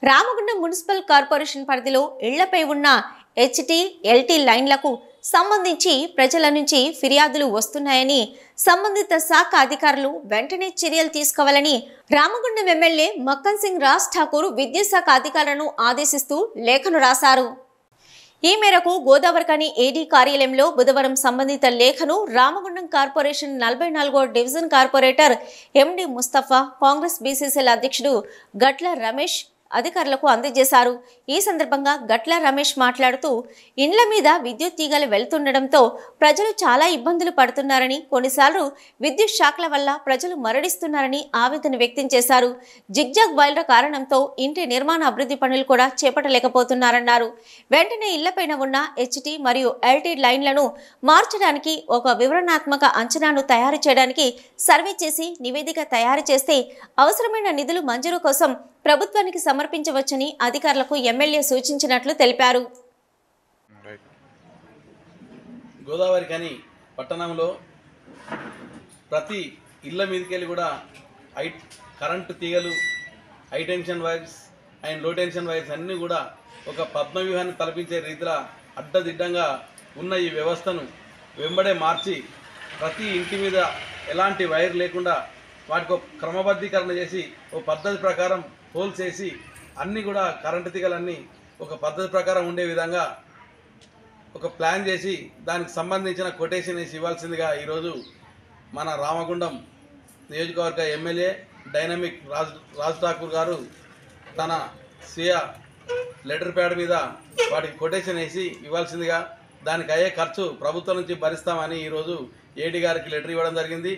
Ramagundam municipal corporation పరిధిలో ఇళ్లపై ఉన్న HT, LT లైన్లకు సంబంధించి ప్రజల నుంచి ఫిర్యాదులు వస్తున్నాయని సంబంధిత శాఖ అధికారులు వెంటనే చర్యలు తీసుకోవాలని రామగుండం ఎమ్మెల్యే మక్కన్ సింగ్ రాజ్ ఠాకూర్ విద్యుత్ శాఖ అధికారులను ఆదేశిస్తూ లేఖను రాశారు. ఈ మేరకు గోదావరిఖని ఏడీ కార్యాలయంలో బుధవారం సంబంధిత లేఖను రామగుండం కార్పొరేషన్ 44వ division corporator MD Mustafa, Congress BCCL అధ్యక్షుడు గట్ల రమేష్ అధికారులకు అందజేశారు. ఈ సందర్భంగా గట్ల రమేష్ మాట్లాడుతూ ఇండ్ల మీద విద్యుత్ తీగలు వెళ్తుండడంతో ప్రజలు చాలా ఇబ్బందులు పడుతున్నారని, కొన్నిసార్లు విద్యుత్ షాక్ల వల్ల ప్రజలు మరణిస్తున్నారని ఆవేదన వ్యక్తం చేశారు. జిగ్జాగ్ బాయిలర్ కారణంతో ఇంటి నిర్మాణ అభివృద్ధి పనులు కూడా చేపట్టలేకపోతున్నారన్నారు. వెంటనే ఇళ్లపైన ఉన్న హెచ్టీ మరియు ఎల్టీ లైన్లను మార్చడానికి ఒక వివరణాత్మక అంచనాను తయారు చేయడానికి సర్వే చేసి నివేదిక తయారు చేస్తే అవసరమైన నిధులు మంజూరు కోసం ప్రభుత్వానికి సమర్పించవచ్చని అధికారులకు ఎమ్మెల్యే సూచించినట్లు తెలిపారు. గోదావరిఖని పట్టణంలో ప్రతి ఇళ్ల మీదకెళ్ళి కూడా కరెంటు తీగలు, హై టెన్షన్ వైర్స్ అండ్ లో టెన్షన్ వైర్స్ అన్నీ కూడా ఒక పద్మవ్యూహాన్ని తలపించే రీతిలో అడ్డదిడ్డంగా ఉన్న ఈ వ్యవస్థను వెంబడే మార్చి ప్రతి ఇంటి మీద ఎలాంటి వైర్ లేకుండా వాటికి ఒక క్రమబద్ధీకరణ చేసి ఒక పద్ధతి ప్రకారం హోల్స్ వేసి అన్నీ కూడా కరెంటు తీగలన్నీ ఒక పద్ధతి ప్రకారం ఉండే విధంగా ఒక ప్లాన్ చేసి దానికి సంబంధించిన కొటేషన్ వేసి ఇవ్వాల్సిందిగా ఈరోజు మన రామగుండం నియోజకవర్గ ఎమ్మెల్యే డైనమిక్ రాజ్ ఠాకూర్ గారు తన స్వీయ లెటర్ ప్యాడ్ మీద వాటికి కొటేషన్ వేసి ఇవ్వాల్సిందిగా, దానికి అయ్యే ఖర్చు ప్రభుత్వం నుంచి భరిస్తామని ఈరోజు ఏడీ గారికి లెటర్ ఇవ్వడం జరిగింది.